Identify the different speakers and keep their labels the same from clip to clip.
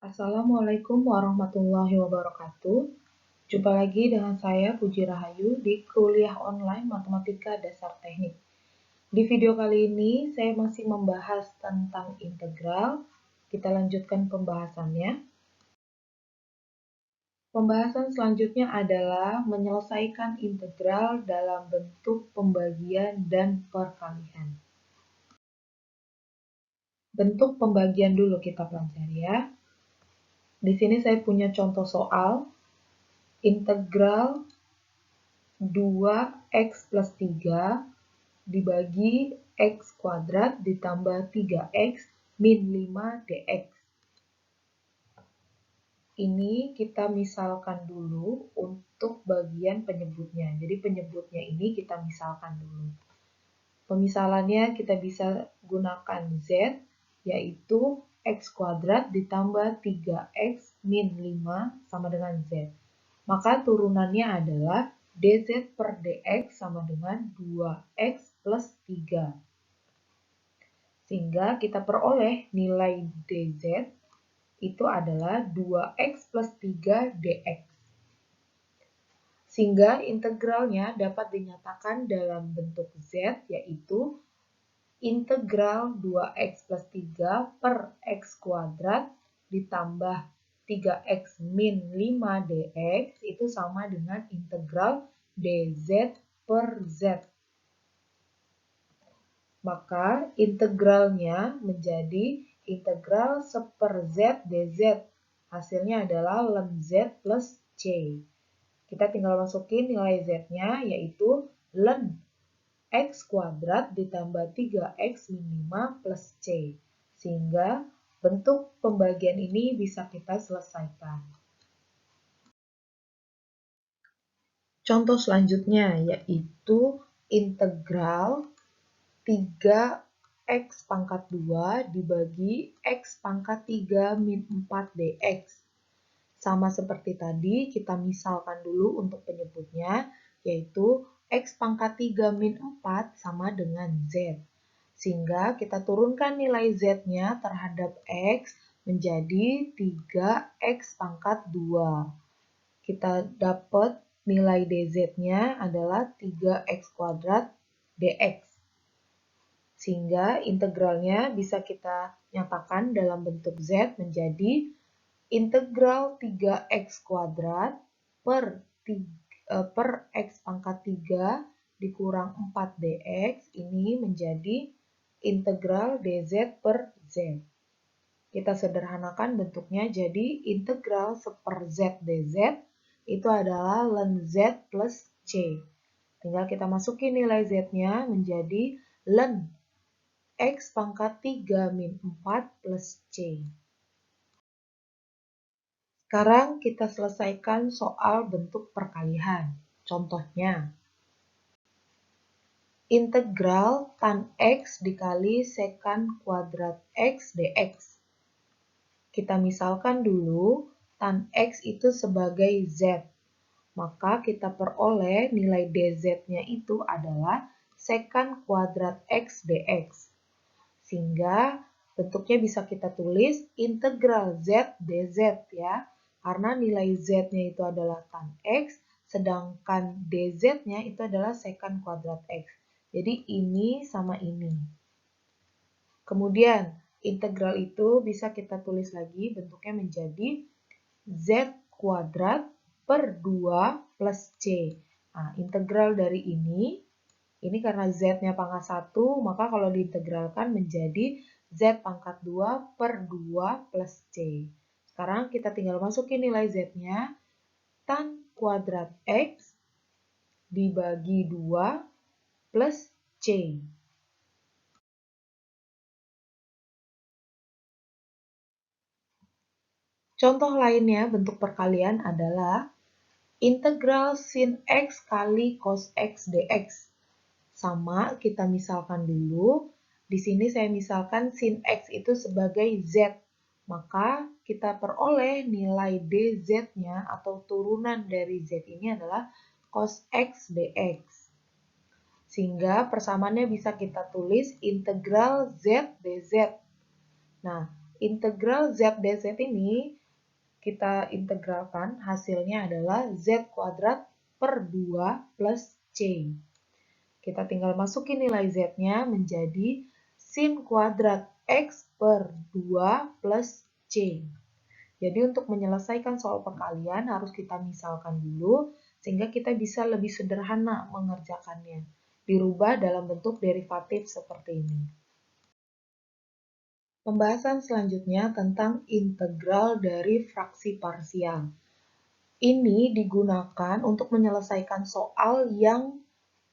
Speaker 1: Assalamualaikum warahmatullahi wabarakatuh. Jumpa lagi dengan saya Puji Rahayu di kuliah online Matematika Dasar Teknik. Di video kali ini saya masih membahas tentang integral. Kita lanjutkan pembahasannya. Pembahasan selanjutnya adalah menyelesaikan integral dalam bentuk pembagian dan perkalian. Bentuk pembagian dulu kita pelajari ya. Di sini saya punya contoh soal integral 2x plus 3 dibagi x kuadrat ditambah 3x min 5 dx. Ini kita misalkan dulu untuk bagian penyebutnya. Jadi penyebutnya ini kita misalkan dulu. Pemisalannya kita bisa gunakan z, yaitu x kuadrat ditambah 3x min 5 sama dengan z. Maka turunannya adalah dz per dx sama dengan 2x plus 3. Sehingga kita peroleh nilai dz itu adalah 2x plus 3 dx. Sehingga integralnya dapat dinyatakan dalam bentuk z, yaitu integral 2x plus 3 per x kuadrat ditambah 3x min 5 dx itu sama dengan integral dz per z. Maka integralnya menjadi integral 1 z dz. Hasilnya adalah ln z plus c. Kita tinggal masukin nilai z-nya, yaitu ln x kuadrat ditambah 3x min 5 plus c. Sehingga bentuk pembagian ini bisa kita selesaikan. Contoh selanjutnya yaitu integral 3x pangkat 2 dibagi x pangkat 3 min 4 dx. Sama seperti tadi, kita misalkan dulu untuk penyebutnya, yaitu x pangkat 3 min 4 sama dengan z. Sehingga kita turunkan nilai z-nya terhadap x menjadi 3x pangkat 2. Kita dapat nilai dz-nya adalah 3x kuadrat dx. Sehingga integralnya bisa kita nyatakan dalam bentuk z menjadi integral 3x kuadrat per x pangkat 3 dikurang 4 dx ini menjadi integral dz per z. Kita sederhanakan bentuknya jadi integral 1 z dz itu adalah ln z plus c. Tinggal kita masukin nilai z-nya menjadi ln x pangkat 3 min 4 plus c. Sekarang kita selesaikan soal bentuk perkalian. Contohnya, integral tan x dikali sekant kuadrat x dx. Kita misalkan dulu tan x itu sebagai z. Maka kita peroleh nilai dz-nya itu adalah sekant kuadrat x dx. Sehingga bentuknya bisa kita tulis integral z dz ya. Karena nilai z-nya itu adalah tan x, sedangkan dz-nya itu adalah sekant kuadrat x. Jadi ini sama ini. Kemudian integral itu bisa kita tulis lagi bentuknya menjadi z kuadrat per 2 plus c. Nah, integral dari ini karena z-nya pangkat 1, maka kalau diintegralkan menjadi z pangkat 2 per 2 plus c. Sekarang kita tinggal masukin nilai z-nya, tan kuadrat x dibagi 2 plus c. Contoh lainnya bentuk perkalian adalah integral sin x kali cos x dx. Sama, kita misalkan dulu. Di sini saya misalkan sin x itu sebagai z. Maka kita peroleh nilai dz-nya atau turunan dari z ini adalah cos x dx. Sehingga persamaannya bisa kita tulis integral z dz. Nah, integral z dz ini kita integralkan, hasilnya adalah z kuadrat per 2 plus c. Kita tinggal masukin nilai z-nya menjadi sin kuadrat x per 2 plus c. Jadi untuk menyelesaikan soal perkalian harus kita misalkan dulu, sehingga kita bisa lebih sederhana mengerjakannya. Dirubah dalam bentuk derivatif seperti ini. Pembahasan selanjutnya tentang integral dari fraksi parsial. Ini digunakan untuk menyelesaikan soal yang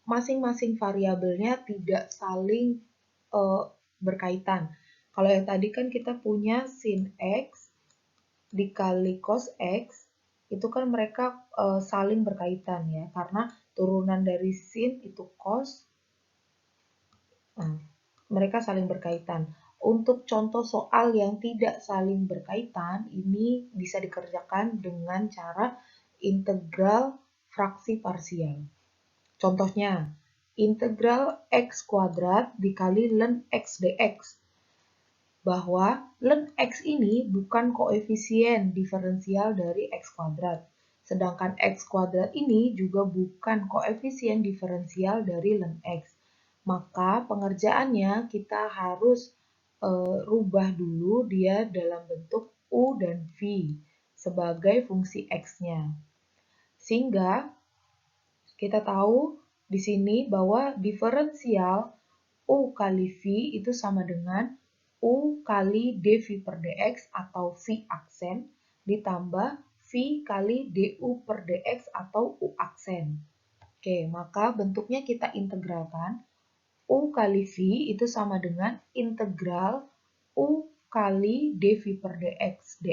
Speaker 1: masing-masing variabelnya tidak saling berkaitan. Kalau yang tadi kan kita punya sin x dikali cos x, itu kan mereka saling berkaitan ya, karena turunan dari sin itu cos, nah, mereka saling berkaitan. Untuk contoh soal yang tidak saling berkaitan, ini bisa dikerjakan dengan cara integral fraksi parsial. Contohnya, integral x kuadrat dikali ln x dx. Bahwa ln x ini bukan koefisien diferensial dari x kuadrat. Sedangkan x kuadrat ini juga bukan koefisien diferensial dari ln x. Maka pengerjaannya kita harus rubah dulu dia dalam bentuk u dan v sebagai fungsi x-nya. Sehingga kita tahu di sini bahwa diferensial u kali v itu sama dengan u kali dv per dx atau v aksen ditambah v kali du per dx atau u aksen. Oke, maka bentuknya kita integralkan. U kali V itu sama dengan integral U kali dV per dx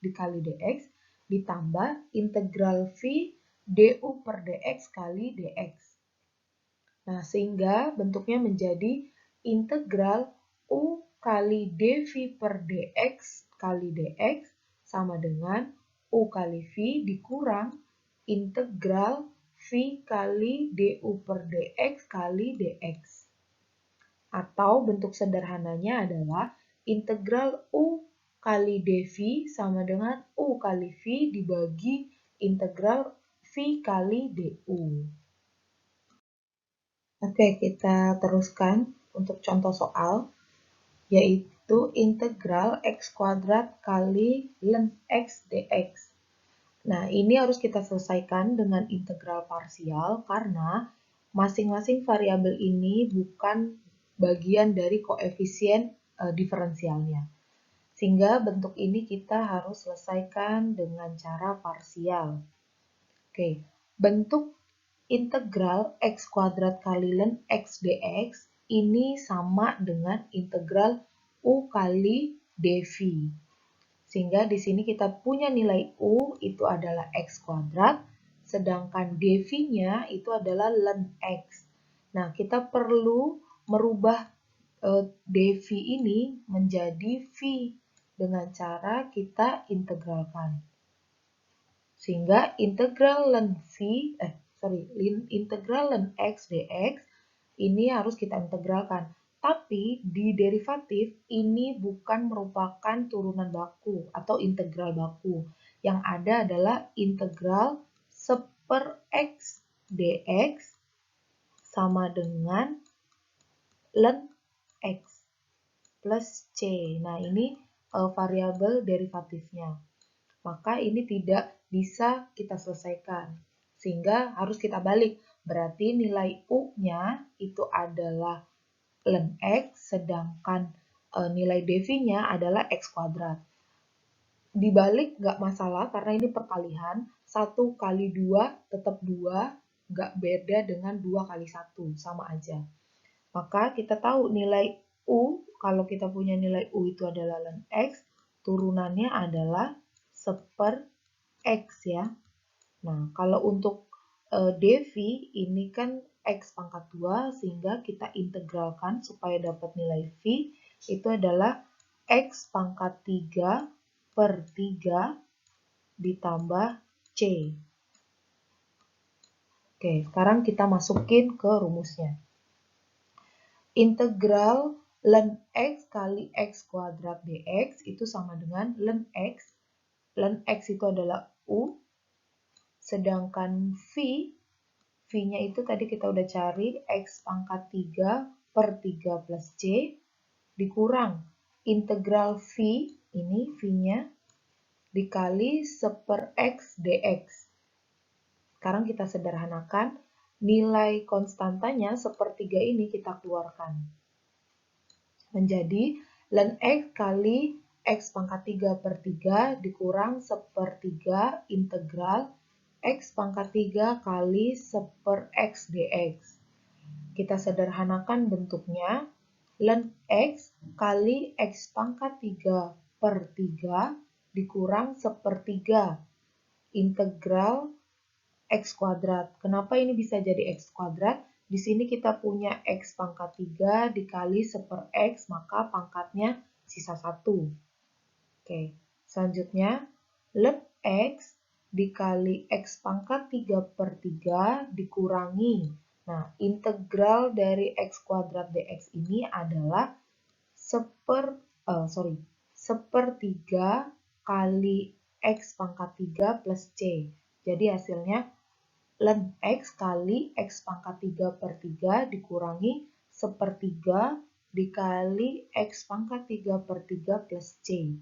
Speaker 1: dikali dx ditambah integral V du per dx kali dx. Nah, sehingga bentuknya menjadi integral U kali dV per dx kali dx sama dengan U kali V dikurang integral V kali du per dx kali dx. Atau bentuk sederhananya adalah integral U kali dV sama dengan U kali V dibagi integral V kali du. Oke, kita teruskan untuk contoh soal, yaitu integral x kuadrat kali ln x dx. Nah, ini harus kita selesaikan dengan integral parsial karena masing-masing variabel ini bukan bagian dari koefisien diferensialnya. Sehingga bentuk ini kita harus selesaikan dengan cara parsial. Oke, bentuk integral x kuadrat kali ln x dx ini sama dengan integral u kali dv. Sehingga di sini kita punya nilai U itu adalah X kuadrat, sedangkan dV-nya itu adalah ln X. Nah, kita perlu merubah dV ini menjadi V dengan cara kita integralkan. Sehingga integral ln X dx ini harus kita integralkan. Tapi di derivatif ini bukan merupakan turunan baku atau integral baku. Yang ada adalah integral seper x dx sama dengan ln x plus c. Nah, ini variabel derivatifnya. Maka ini tidak bisa kita selesaikan. Sehingga harus kita balik. Berarti nilai U-nya itu adalah ln x, sedangkan nilai dv-nya adalah x kuadrat. Dibalik nggak masalah karena ini perkalian, 1 kali 2 tetap 2, nggak beda dengan 2 kali 1, sama aja. Maka kita tahu nilai U, kalau kita punya nilai U itu adalah ln x, turunannya adalah seper x ya. Nah, kalau untuk dv ini kan x pangkat 2 sehingga kita integralkan supaya dapat nilai v itu adalah x pangkat 3 per 3 ditambah c. Oke, sekarang kita masukin ke rumusnya. Integral ln X kali X kuadrat dx itu sama dengan ln X itu adalah U, sedangkan V-nya itu tadi kita udah cari X pangkat 3 per 3 plus C, dikurang integral V, ini V-nya, dikali 1/per X dx. Sekarang kita sederhanakan, nilai konstantanya 1/3 ini kita keluarkan. Menjadi ln X kali X pangkat 3 per 3 dikurang 1/3 integral X pangkat 3 kali 1/per X dx. Kita sederhanakan bentuknya, ln X kali X pangkat 3 per 3 dikurang 1/3 integral X kuadrat. Kenapa ini bisa jadi X kuadrat? Di sini kita punya X pangkat 3 dikali 1/per X, maka pangkatnya sisa 1. Oke, selanjutnya ln X dikali X pangkat 3 per 3 dikurangi. Nah, integral dari X kuadrat dx ini adalah 1/3 kali X pangkat 3 plus C. Jadi hasilnya ln X kali X pangkat 3 per 3 dikurangi 1/3 dikali X pangkat 3 per 3 plus C.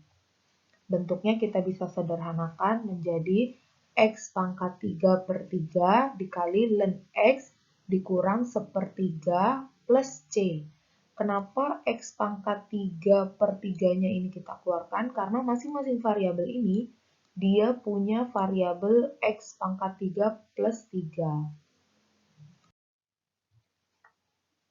Speaker 1: Bentuknya kita bisa sederhanakan menjadi X pangkat 3 per 3 dikali ln X dikurang 1/3 plus C. Kenapa X pangkat 3 per 3-nya ini kita keluarkan? Karena masing-masing variabel ini dia punya variabel X pangkat 3 plus 3.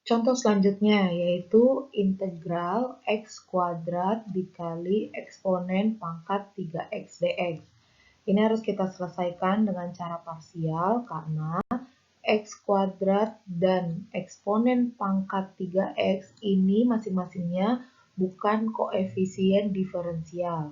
Speaker 1: Contoh selanjutnya yaitu integral X kuadrat dikali eksponen pangkat 3X dx. Ini harus kita selesaikan dengan cara parsial karena X kuadrat dan eksponen pangkat 3X ini masing-masingnya bukan koefisien diferensial.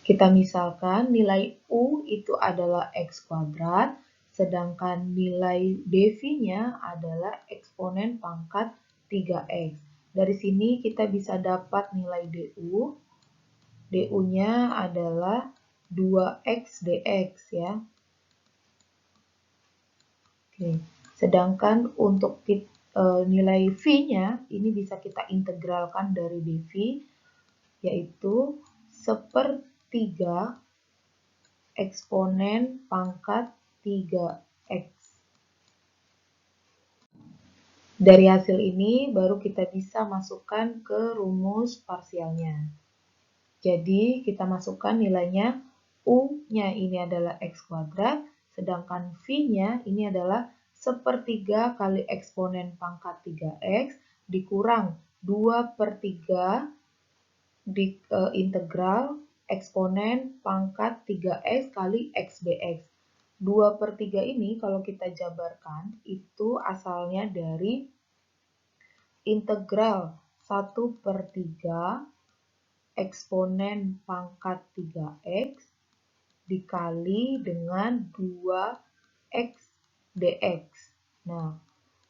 Speaker 1: Kita misalkan nilai U itu adalah X kuadrat, sedangkan nilai dV-nya adalah eksponen pangkat 3X. Dari sini kita bisa dapat nilai DU. DU-nya adalah 2X dx ya. Oke. Sedangkan untuk nilai V-nya ini bisa kita integralkan dari dV, yaitu 1/3 eksponen pangkat 3X. Dari hasil ini baru kita bisa masukkan ke rumus parsialnya. Jadi kita masukkan nilainya, U-nya ini adalah X kuadrat, sedangkan V-nya ini adalah 1/3 kali eksponen pangkat 3X dikurang 2/3 integral eksponen pangkat 3X kali X dx. 2/3 ini kalau kita jabarkan itu asalnya dari integral 1/3 eksponen pangkat 3X dikali dengan 2X dx. Nah,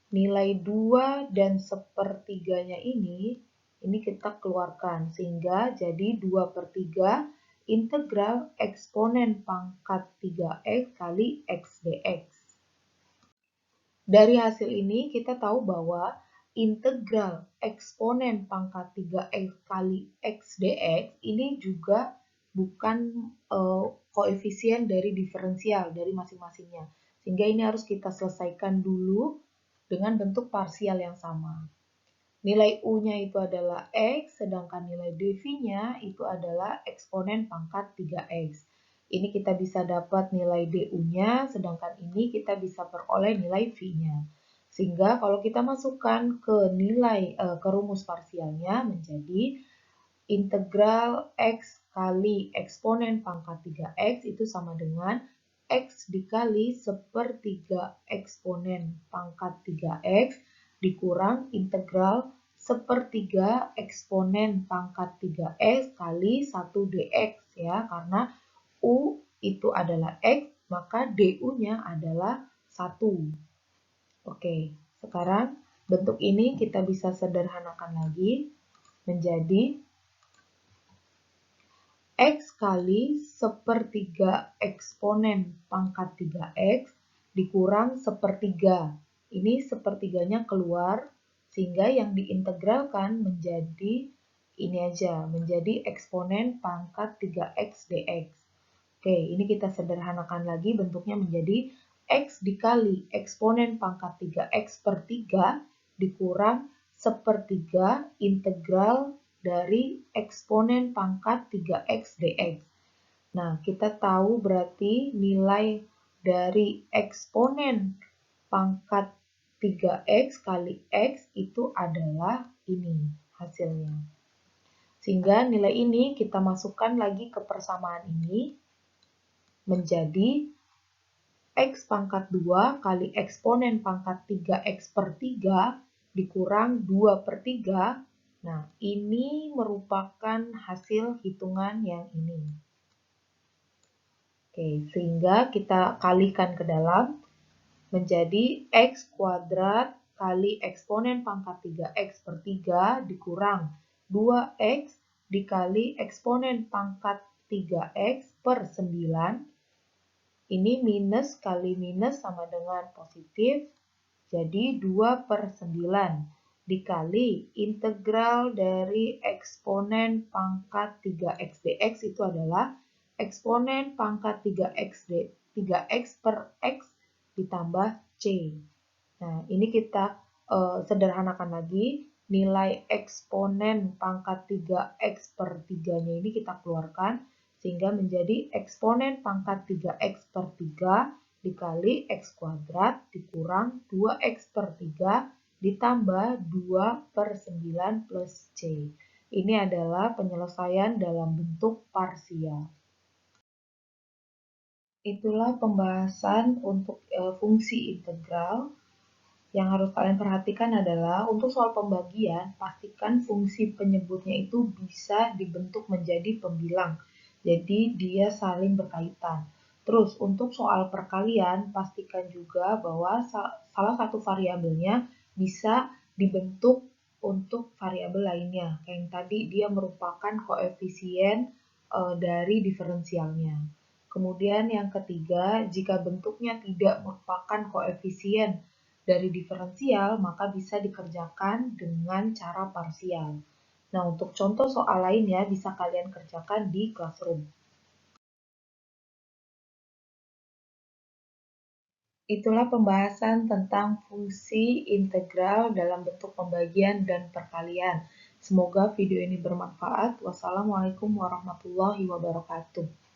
Speaker 1: nilai 2 dan 1/3-nya ini kita keluarkan sehingga jadi 2/3 integral eksponen pangkat 3X kali X dx. Dari hasil ini kita tahu bahwa integral eksponen pangkat 3X kali X dx ini juga bukan koefisien dari diferensial dari masing-masingnya. Sehingga ini harus kita selesaikan dulu dengan bentuk parsial yang sama. Nilai U-nya itu adalah X, sedangkan nilai dV-nya itu adalah eksponen pangkat 3X. Ini kita bisa dapat nilai DU-nya, sedangkan ini kita bisa peroleh nilai V-nya. Sehingga kalau kita masukkan ke ke rumus parsialnya menjadi integral X kali eksponen pangkat 3X itu sama dengan X dikali 1/3 eksponen pangkat 3X dikurang integral 1/3 eksponen pangkat 3X kali 1 dx ya, karena U itu adalah X, maka DU-nya adalah 1. Oke, sekarang Bentuk ini kita bisa sederhanakan lagi menjadi X kali sepertiga eksponen pangkat 3X dikurang sepertiga. Ini sepertiganya keluar, sehingga yang diintegralkan menjadi ini aja, menjadi eksponen pangkat 3X dx. Oke, ini kita sederhanakan lagi, bentuknya menjadi X dikali eksponen pangkat 3X per 3 dikurang sepertiga integral dari eksponen pangkat 3x dx. Nah, kita tahu berarti nilai dari eksponen pangkat 3x kali x itu adalah ini hasilnya. Sehingga nilai ini kita masukkan lagi ke persamaan ini menjadi X pangkat 2 kali eksponen pangkat 3x per 3 dikurang 2 per 3. Nah, ini merupakan hasil hitungan yang ini. Oke, sehingga kita kalikan ke dalam menjadi X kuadrat kali eksponen pangkat 3x per 3 dikurang 2x dikali eksponen pangkat 3x per 9. Ini minus kali minus sama dengan positif, jadi 2 per 9 dikali integral dari eksponen pangkat 3x dx itu adalah eksponen pangkat 3x per x ditambah c. Nah, ini kita sederhanakan lagi, nilai eksponen pangkat 3x per 3-nya ini kita keluarkan, sehingga menjadi eksponen pangkat 3x per 3 dikali x kuadrat dikurang 2x per 3 ditambah 2 per 9 plus C. Ini adalah penyelesaian dalam bentuk parsial. Itulah pembahasan untuk fungsi integral. Yang harus kalian perhatikan adalah untuk soal pembagian, pastikan fungsi penyebutnya itu bisa dibentuk menjadi pembilang. Jadi dia saling berkaitan. Terus untuk soal perkalian, pastikan juga bahwa salah satu variabelnya bisa dibentuk untuk variabel lainnya. Kayak yang tadi dia merupakan koefisien dari diferensialnya. Kemudian yang ketiga, jika bentuknya tidak merupakan koefisien dari diferensial, maka bisa dikerjakan dengan cara parsial. Nah, untuk contoh soal lainnya bisa kalian kerjakan di Classroom. Itulah pembahasan tentang fungsi integral dalam bentuk pembagian dan perkalian. Semoga video ini bermanfaat. Wassalamualaikum warahmatullahi wabarakatuh.